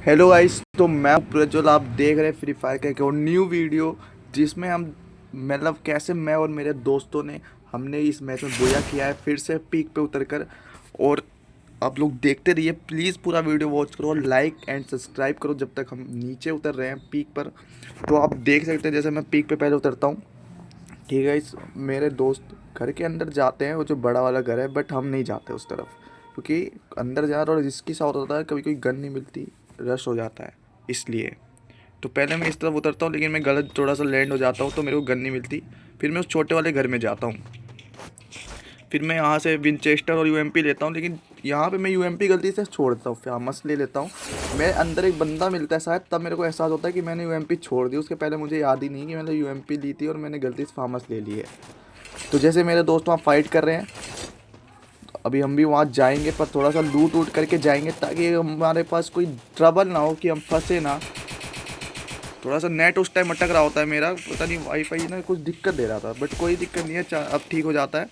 Hello guys, तो मैं प्रज्वल। आप देख रहे हैं फ्री फायर का एक और न्यू वीडियो, जिसमें हम मतलब कैसे मैं और मेरे दोस्तों ने हमने इस मैच में बोया किया है फिर से पीक पे उतरकर। और आप लोग देखते रहिए, प्लीज़ पूरा वीडियो वॉच करो और लाइक एंड सब्सक्राइब करो जब तक हम नीचे उतर रहे हैं पीक पर। तो आप देख सकते हैं जैसे मैं पीक पे पहले उतरता हूँ। ठीक है, इस मेरे दोस्त घर के अंदर जाते हैं, वो जो बड़ा वाला घर है, बट हम नहीं जाते उस तरफ क्योंकि अंदर जाना थोड़ा रिस्की सा होता है, कभी कोई गन नहीं मिलती, रश हो जाता है इसलिए। तो पहले मैं इस तरफ उतरता हूँ, लेकिन मैं गलत थोड़ा सा लैंड हो जाता हूँ तो मेरे को गन नहीं मिलती। फिर मैं उस छोटे वाले घर में जाता हूँ। फिर मैं यहाँ से विंचेस्टर और यूएमपी लेता हूँ, लेकिन यहाँ पे मैं यूएमपी गलती से छोड़ देता हूँ, फेमस ले लेता हूँ। मैं अंदर एक बंदा मिलता है शायद, तब मेरे को एहसास होता है कि मैंने यूएमपी छोड़ दी। उसके पहले मुझे याद ही नहीं कि मैंने यूएमपी ली थी और मैंने गलती से फेमस ले ली है। तो जैसे मेरे दोस्त वहाँ फाइट कर रहे हैं, अभी हम भी वहाँ जाएंगे, पर थोड़ा सा लूट वूट करके जाएंगे ताकि हमारे पास कोई ट्रबल ना हो, कि हम फंसे ना। थोड़ा सा नेट उस टाइम अटक रहा होता है मेरा, पता नहीं वाईफाई ना कुछ दिक्कत दे रहा था, बट कोई दिक्कत नहीं है, अब ठीक हो जाता है।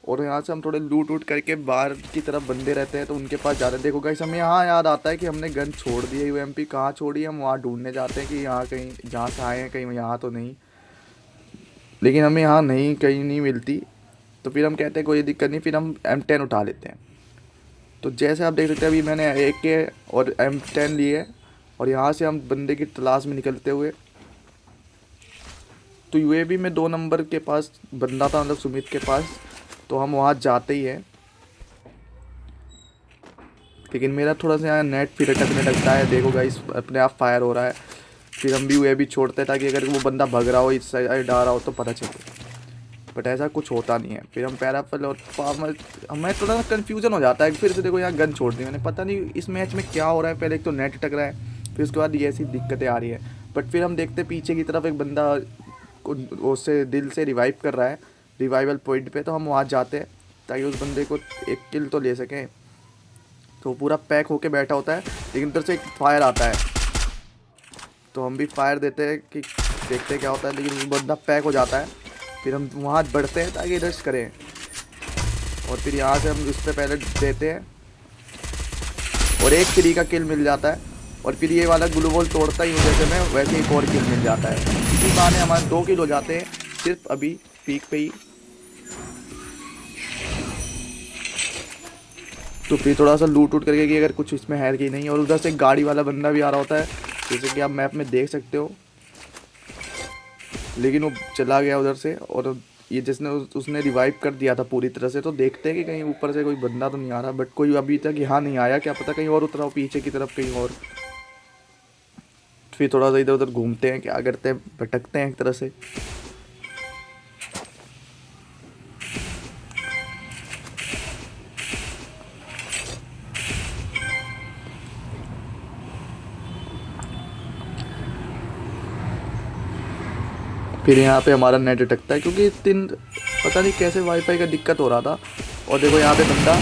और यहाँ से हम थोड़े लूट वूट करके बाहर की तरफ बंदे रहते हैं तो उनके पास जाते हैं। देखो गाइस, हमें यहाँ याद आता है कि हमने गन छोड़ दी है, यूएमपी कहाँ छोड़ी है। हम वहाँ ढूंढने जाते हैं कि यहाँ कहीं, जहाँ से आए हैं कहीं यहाँ तो नहीं, लेकिन हमें यहाँ नहीं, कहीं नहीं मिलती। तो फिर हम कहते हैं कोई दिक्कत नहीं, फिर हम M10 उठा लेते हैं। तो जैसे आप देख सकते हैं, अभी मैंने AK और M10 लिए, और यहाँ से हम बंदे की तलाश में निकलते हुए। तो यूएवी में 2 नंबर के पास बंदा था, मतलब सुमित के पास। तो हम वहाँ जाते ही हैं, लेकिन मेरा थोड़ा सा यहाँ नेट फिर अटकने लगता है। देखो गाइस, अपने आप फायर हो रहा है। फिर हम भी यूएवी छोड़ते हैं ताकि अगर वो बंदा भग रहा हो, इस साइड आ रहा हो तो पता चले, बट ऐसा कुछ होता नहीं है। फिर हम पैराफल और फार्मर, हमें थोड़ा सा कन्फ्यूजन हो जाता है। फिर से देखो यहाँ गन छोड़ दी मैंने, पता नहीं इस मैच में क्या हो रहा है। पहले एक तो नेट अटक रहा है, फिर उसके बाद ये ऐसी दिक्कतें आ रही है। बट फिर हम देखते पीछे की तरफ एक बंदा उससे दिल से रिवाइव कर रहा है, रिवाइवल पॉइंट पे। तो हम वहाँ जाते हैं ताकि उस बंदे को एक किल तो ले सकें। तो पूरा पैक होके बैठा होता है, लेकिन उधर से एक फायर आता है, तो हम भी फायर देते हैं कि देखते हैं क्या होता है, लेकिन वो बंदा पैक हो जाता है। फिर हम वहाँ बढ़ते हैं ताकि रश करें, और फिर यहाँ से हम उस पर पहले देते हैं और एक फ्री का किल मिल जाता है। और फिर ये वाला ग्लू वॉल तोड़ता ही हूँ जैसे मैं, वैसे एक और किल मिल जाता है। इसी बहाने हमारे 2 किल हो जाते हैं सिर्फ अभी पीक पे ही। तो फिर थोड़ा सा लूट वूट करके कि अगर कुछ इसमें है कि नहीं। और उधर से गाड़ी वाला बंदा भी आ रहा होता है, जैसे कि आप मैप में देख सकते हो, लेकिन वो चला गया उधर से। और ये जिसने उसने रिवाइव कर दिया था पूरी तरह से। तो देखते हैं कि कहीं ऊपर से कोई बंदा तो नहीं आ रहा, बट कोई अभी तक यहाँ नहीं आया, क्या पता कहीं और उतरा हो पीछे की तरफ कहीं और। फिर थोड़ा सा इधर उधर घूमते हैं, क्या करते हैं, भटकते हैं एक तरह से। फिर यहाँ पे हमारा नेट अटकता है क्योंकि 3 पता नहीं कैसे वाईफाई का दिक्कत हो रहा था। और देखो यहाँ पे बंदा,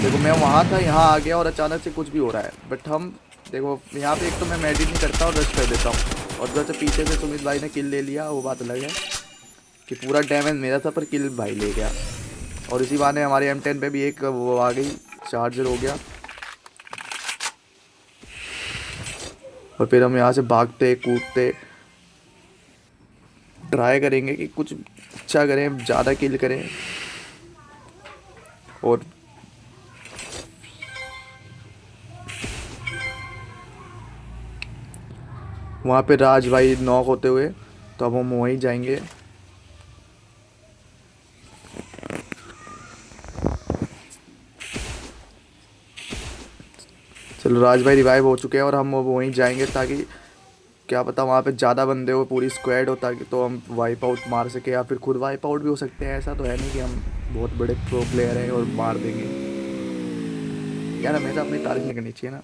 देखो मैं वहाँ था, यहाँ आ गया और अचानक से कुछ भी हो रहा है। बट हम देखो यहाँ पे एक तो मैं मेडिट नहीं करता और रश कर देता हूँ, और जैसे पीछे से सुमित भाई ने किल ले लिया, वो बात अलग है कि पूरा डैमेज मेरा था पर किल भाई ले गया। और इसी बहाने हमारे M10 पे भी एक वो आ गई, चार्जर हो गया। और फिर हम यहाँ से भागते कूदते ट्राई करेंगे कि कुछ अच्छा करें, ज़्यादा किल करें। और वहाँ पे राज भाई नॉक होते हुए, तो अब हम वहीं जाएंगे। चलो, राज भाई रिवाइव हो चुके हैं और हम अब वहीं जाएंगे ताकि क्या पता वहाँ पे ज़्यादा बंदे हो, पूरी स्क्वाड हो, ताकि तो हम वाइप आउट मार सके, या फिर खुद वाइप आउट भी हो सकते हैं। ऐसा तो है नहीं कि हम बहुत बड़े प्रो प्लेयर हैं और मार देंगे। यार हमेशा अपनी तारीफ नहीं करनी चाहिए ना।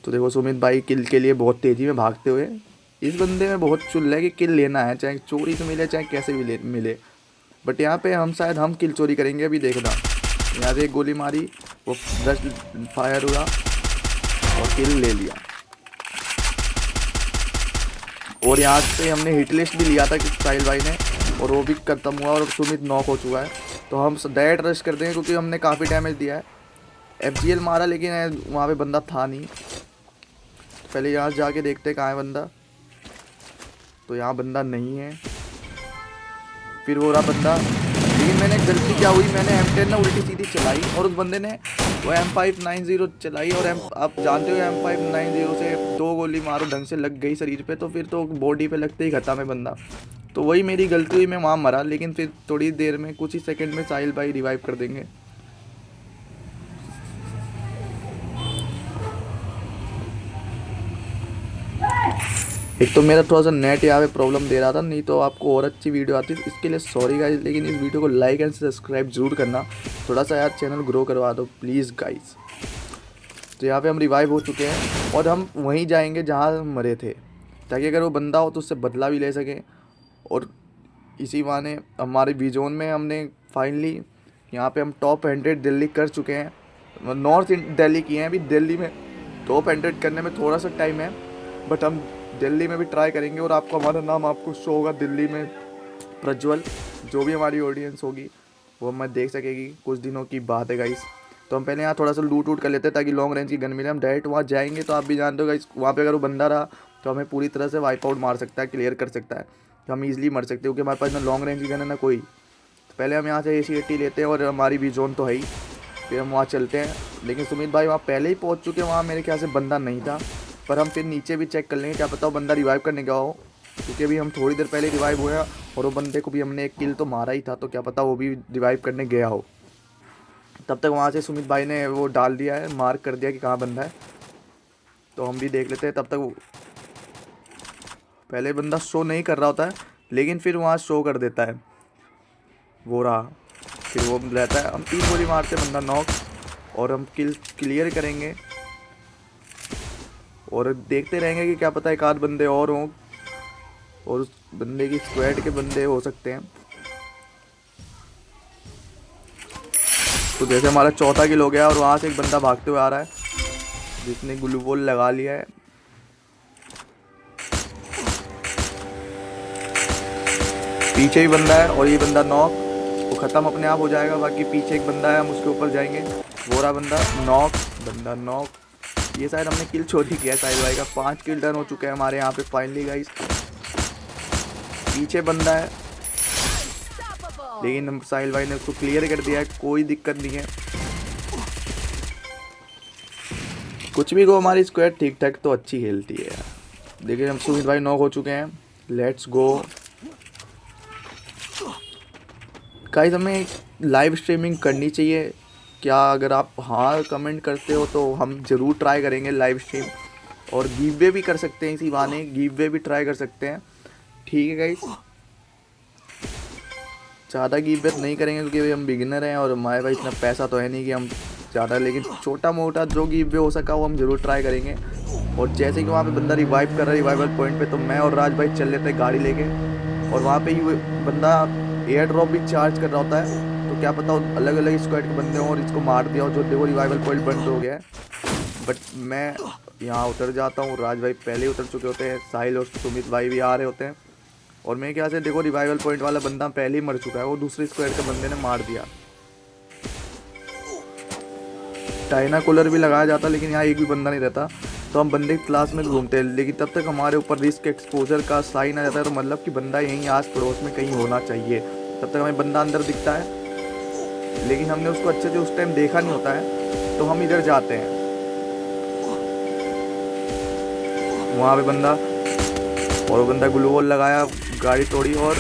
तो देखो सुमित भाई किल के लिए बहुत तेज़ी में भागते हुए, इस बंदे में बहुत चुल है कि किल लेना है, चाहे चोरी से मिले चाहे कैसे भी मिले। बट यहाँ पे हम शायद हम किल चोरी करेंगे। अभी देखना, यहाँ से एक गोली मारी, वो फायर हुआ और किल ले लिया। और यहाँ पे हमने हिट लिस्ट भी लिया था कि साहिल भाई ने, और वो भी खत्म हुआ और सुमित नॉक हो चुका है। तो हम डायरेक्ट रश कर देंगे क्योंकि हमने काफ़ी डैमेज दिया है। FGL मारा लेकिन वहाँ पे बंदा था नहीं। पहले यहाँ जाके देखते कहाँ है बंदा, तो यहाँ बंदा नहीं है। फिर वो रहा बंदा, लेकिन मैंने गलती क्या हुई, मैंने M10 ना उल्टी सीधी चलाई और उस बंदे ने वो M590 चलाई। और आप जानते हो M590 से 2 गोली मारो ढंग से लग गई शरीर पे तो फिर तो बॉडी पे लगते ही खत्म है बंदा। तो वही मेरी गलती हुई, मैं वहाँ मरा। लेकिन फिर थोड़ी देर में कुछ ही सेकंड में साहिल भाई रिवाइव कर देंगे। एक तो मेरा थोड़ा सा नेट यहाँ पे प्रॉब्लम दे रहा था, नहीं तो आपको और अच्छी वीडियो आती। इसके लिए सॉरी गाइस, लेकिन इस वीडियो को लाइक एंड सब्सक्राइब जरूर करना, थोड़ा सा यार चैनल ग्रो करवा दो प्लीज़ गाइस। तो यहाँ पे हम रिवाइव हो चुके हैं और हम वहीं जाएंगे जहाँ हम मरे थे, ताकि अगर वो बंदा हो तो उससे बदला भी ले सकें। और इसी बहाने हमारे विजोन में हमने फाइनली यहाँ पे हम टॉप 100 दिल्ली कर चुके हैं। नॉर्थ दिल्ली किए हैं, अभी दिल्ली में टॉप 100 करने में थोड़ा सा टाइम है, बट हम दिल्ली में भी ट्राई करेंगे। और आपको हमारा नाम आपको शो होगा दिल्ली में, प्रज्वल। जो भी हमारी ऑडियंस होगी वो हमें देख सकेगी, कुछ दिनों की बात है गाइस। तो हम पहले यहाँ थोड़ा सा लूट कर लेते हैं ताकि लॉन्ग रेंज की गन मिले। हम डायरेक्ट वहाँ जाएंगे तो आप भी जानते हो गाइस, वहाँ पे अगर वो बंदा रहा तो हमें पूरी तरह से वाइप आउट मार सकता है, क्लियर कर सकता है, तो हम ईजिली मर सकते हैं, क्योंकि हमारे पास ना लॉन्ग रेंज की गन है ना कोई। तो पहले हम यहाँ से AC-80 लेते हैं और हमारी भी जोन तो है ही, फिर हम वहाँ चलते हैं। लेकिन सुमित भाई वहाँ पहले ही पहुँच चुके हैं, वहाँ मेरे ख्याल से बंदा नहीं था, पर हम फिर नीचे भी चेक कर लेंगे, क्या पता वो बंदा रिवाइव करने गया हो, क्योंकि अभी हम थोड़ी देर पहले रिवाइव हुए हैं और वो बंदे को भी हमने एक किल तो मारा ही था, तो क्या पता वो भी रिवाइव करने गया हो। तब तक वहाँ से सुमित भाई ने वो डाल दिया है, मार्क कर दिया कि कहाँ बंदा है, तो हम भी देख लेते हैं। तब तक पहले बंदा शो नहीं कर रहा होता है, लेकिन फिर वहाँ शो कर देता है, वो रहा। फिर वो रहता है, हम 3 गोली मारते बंदा नॉक और हम किल क्लियर करेंगे और देखते रहेंगे कि क्या पता एक आध बंदे और हों और उस बंदे की स्क्वाड के बंदे हो सकते हैं। तो जैसे हमारा चौथा किल हो गया और वहाँ से एक बंदा भागते हुए आ रहा है जिसने ग्लूवॉल लगा लिया है। पीछे ही बंदा है और ये बंदा नॉक, वो ख़त्म अपने आप हो जाएगा। बाकी पीछे एक बंदा है, हम उसके ऊपर जाएंगे। वो रहा बंदा नॉक, बंदा नॉक। ये शायद हमने किल चोरी किया साहिल भाई का। 5 किल डन हो चुके हैं हमारे यहाँ पे फाइनली गाइस। पीछे बंदा है लेकिन हम साहिल भाई ने उसको क्लियर कर दिया है, कोई दिक्कत नहीं है। कुछ भी को हमारी स्क्वाड ठीक ठाक तो अच्छी खेलती है यार। देखिए हम सुमित भाई नॉक हो चुके हैं, लेट्स गो गाइस। हमें लाइव स्ट्रीमिंग करनी चाहिए क्या? अगर आप हाँ कमेंट करते हो तो हम ज़रूर ट्राई करेंगे लाइव स्ट्रीम, और गिव वे भी कर सकते हैं, इसी बहाने गिव वे भी ट्राई कर सकते हैं। ठीक है गाइस, ज़्यादा गिव वे नहीं करेंगे क्योंकि हम बिगिनर हैं और हमारे पास इतना पैसा तो है नहीं कि हम ज़्यादा, लेकिन छोटा मोटा जो गिव वे हो सका वो हम ज़रूर ट्राई करेंगे। और जैसे कि वहाँ पे बंदा रिवाइव कर रहा है रिवाइवल पॉइंट पे, तो मैं और राज भाई चल लेते हैं गाड़ी लेके, और वहाँ पे ही बंदा एयर ड्रॉप भी चार्ज कर रहा होता है, तो क्या पता अलग अलग स्क्वाड के बंदे हों और इसको मार दिया हो, जो देखो रिवाइवल पॉइंट बंद हो गया है। बट मैं यहाँ उतर जाता हूँ, राज भाई पहले उतर चुके होते हैं, साहिल और सुमित भाई भी आ रहे होते हैं, और मेरे ख्याल से देखो रिवाइवल पॉइंट वाला बंदा पहले ही मर चुका है, वो दूसरे स्क्वाड के बंदे ने मार दिया। चाइना कूलर भी लगाया जाता लेकिन यहाँ एक भी बंदा नहीं रहता, तो हम बंदे की क्लास में घूमते हैं, लेकिन तब तक हमारे ऊपर रिस्क एक्सपोजर का साइन आ जाता है, तो मतलब कि बंदा यहीं आस पड़ोस में कहीं होना चाहिए। तब तक हमें बंदा अंदर दिखता है लेकिन हमने उसको अच्छे से उस टाइम देखा नहीं होता है, तो हम इधर जाते हैं। वहाँ पे बंदा, और वो बंदा ग्लूवॉल लगाया, गाड़ी तोड़ी और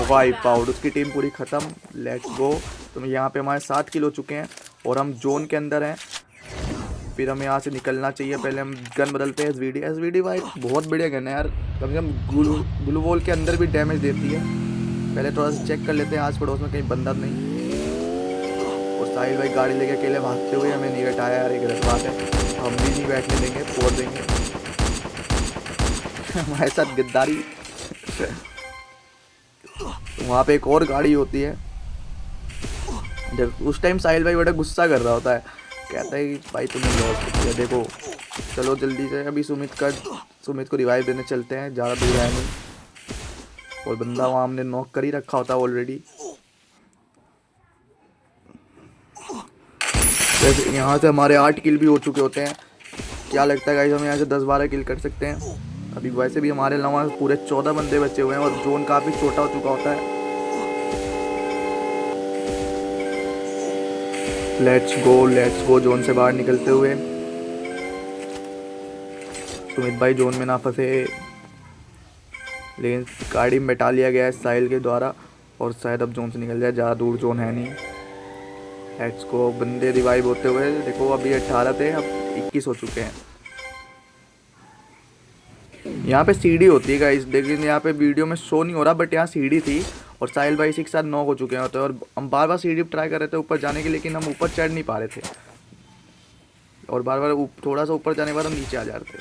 वाइप आउट, उसकी टीम पूरी ख़त्म। Let's go. तो यहाँ पे हमारे 7 किल हो चुके हैं और हम जोन के अंदर हैं। फिर हमें यहाँ से निकलना चाहिए। पहले हम गन बदलते हैं, SVD भाई बहुत बढ़िया गन है यार, कम से कम ग्लूवॉल के अंदर भी डैमेज देती है। पहले थोड़ा सा चेक कर लेते हैं आस पड़ोस में कहीं बंदा नहीं। और साहिल भाई गाड़ी लेके अकेले भागते हुए हमें नहीं बैठाया यार, एक गलत बात है, हम भी नहीं बैठने देंगे, फोड़ देंगे हमारे साथ गद्दारी वहाँ पे एक और गाड़ी होती है, उस टाइम साहिल भाई बड़ा गुस्सा कर रहा होता है, कहता है कि भाई तुमने लॉस किया। देखो चलो जल्दी से अभी सुमित को रिवाइव देने चलते हैं, ज़्यादा दूर है नहीं, और बंदा वहाँ हमने नॉक कर ही रखा होता है ऑलरेडी। वैसे यहाँ से हमारे 8 किल भी हो चुके होते हैं। क्या लगता है गाइस हम यहाँ से 10-12 किल कर सकते हैं। अभी वैसे भी हमारे अलावा पूरे 14 बंदे बचे हुए हैं और जोन काफ़ी छोटा हो चुका होता है। लेट्स गो जोन से बाहर निकलते हुए। सुमित भाई जोन में ना फंसे, लेकिन गाड़ी में बैठा लिया गया है साहिल के द्वारा और शायद अब जोन से निकल जाए, ज़्यादा दूर जोन है नहीं। लेट्स गो, बंदे रिवाइव होते हुए देखो, अभी 18 थे अब 21 हो चुके हैं। यहाँ पे सीढ़ी होती है गाइस, लेकिन यहाँ पे वीडियो में शो नहीं हो रहा, बट यहाँ सीढ़ी थी और साहिल भाई इसी के साथ नॉक हो चुके होते हैं और हम बार बार सीढ़ी ट्राई कर रहे थे ऊपर जाने के, लेकिन हम ऊपर चढ़ नहीं पा रहे थे और बार बार थोड़ा सा ऊपर जाने के बाद हम नीचे आ जा रहे थे।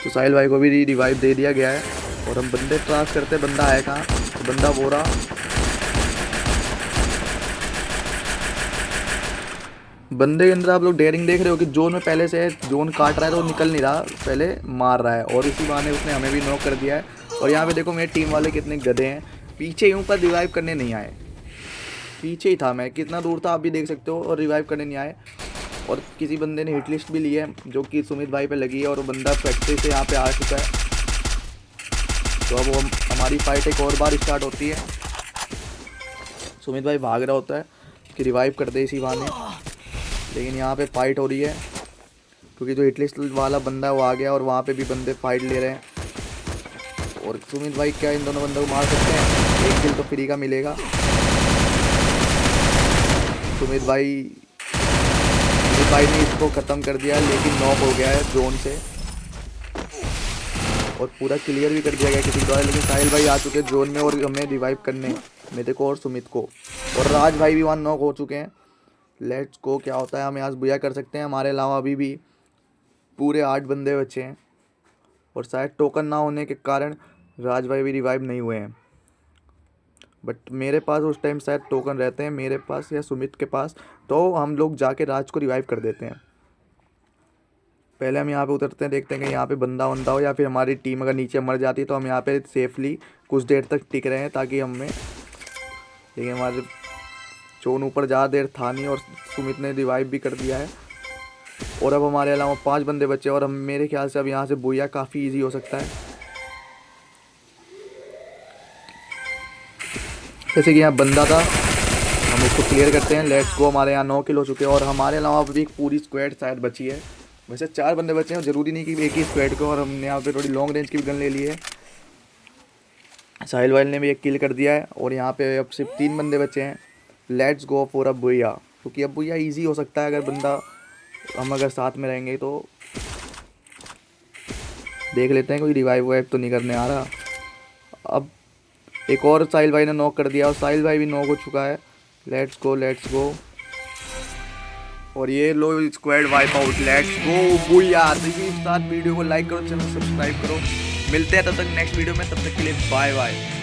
तो साहिल भाई को भी रिवाइव दे दिया गया है और हम बंदे ट्रांस करते, बंदा आया कहाँ, तो बंदा वो रहा। बंदे के अंदर आप लोग डेयरिंग देख रहे हो कि जोन में पहले से जोन काट रहा है तो निकल नहीं रहा, पहले मार रहा है और इसी बहाने उसने हमें भी नॉक कर दिया है। और यहाँ पे देखो मेरे टीम वाले कितने गधे हैं, पीछे यूँ पर रिवाइव करने नहीं आए, पीछे ही था मैं, कितना दूर था आप भी देख सकते हो, और रिवाइव करने नहीं आए। और किसी बंदे ने हिट लिस्ट भी ली है जो कि सुमित भाई पे लगी है और वो बंदा फैक्ट्री से यहाँ पे आ चुका है। तो अब हमारी फाइट एक और बार स्टार्ट होती है। सुमित भाई भाग रहा होता है कि रिवाइव कर दे इसी बहाने, लेकिन यहाँ पे फाइट हो रही है क्योंकि जो हिटलिस्ट वाला बंदा है वो आ गया और वहाँ पे भी बंदे फाइट ले रहे हैं। और सुमित भाई क्या इन दोनों बंदों को मार सकते हैं, एक किल तो फ्री का मिलेगा। सुमित भाई ने इसको ख़त्म कर दिया, लेकिन नॉक हो गया है जोन से और पूरा क्लियर भी कर दिया गया किसी द्वारा। लेकिन साहिल भाई आ चुके हैं जोन में और हमें रिवाइव करने, मेरे को और सुमित को, और राज भाई भी वहाँ नॉक हो चुके हैं। लेट्स गो, क्या होता है हम यहाँ से बुया कर सकते हैं। हमारे अलावा अभी भी पूरे 8 बंदे बचे हैं और शायद टोकन ना होने के कारण राज भाई भी रिवाइव नहीं हुए हैं, बट मेरे पास उस टाइम शायद टोकन रहते हैं, मेरे पास या सुमित के पास, तो हम लोग जाके राज को रिवाइव कर देते हैं। पहले हम यहाँ पे उतरते हैं, देखते हैं कि यहाँ पे बंदा हो या फिर हमारी टीम अगर नीचे मर जाती है तो हम यहाँ पे सेफली कुछ देर तक टिक रहे हैं ताकि हमें, लेकिन हमारे जोन ऊपर ज़्यादा देर था नहीं और सुमित ने रिवाइव भी कर दिया है। और अब हमारे अलावा 5 बंदे बचे और हम, मेरे ख्याल से अब यहाँ से बुया काफ़ी ईजी हो सकता है। जैसे कि यहाँ बंदा था, हम उसको क्लियर करते हैं। लेट्स गो, हमारे यहाँ 9 किल हो चुके हैं और हमारे अलावा भी एक पूरी स्क्वाड शायद बची है। वैसे 4 बंदे बचे हैं, ज़रूरी नहीं कि एक ही स्क्वाड को, और हमने यहाँ पे थोड़ी लॉन्ग रेंज की भी गन ले ली है। साहिल वाइल ने भी एक किल कर दिया है और यहाँ पे अब सिर्फ 3 बंदे बचे हैं। लेट्स गो फॉर अब बुया, क्योंकि अब बुया ईजी हो सकता है अगर बंदा, हम अगर साथ में रहेंगे तो। देख लेते हैं कोई रिवाइव वाइव तो नहीं करने आ रहा। अब एक और साहिल भाई ने नॉक कर दिया और साहिल भाई भी नॉक हो चुका है। लेट्स गो, और ये लो squad wipe out. Let's go booyah. तो इसी साथ वीडियो को लाइक करो, चैनल सब्सक्राइब करो। मिलते हैं तब तक नेक्स्ट वीडियो में, तब तक के लिए बाय बाय।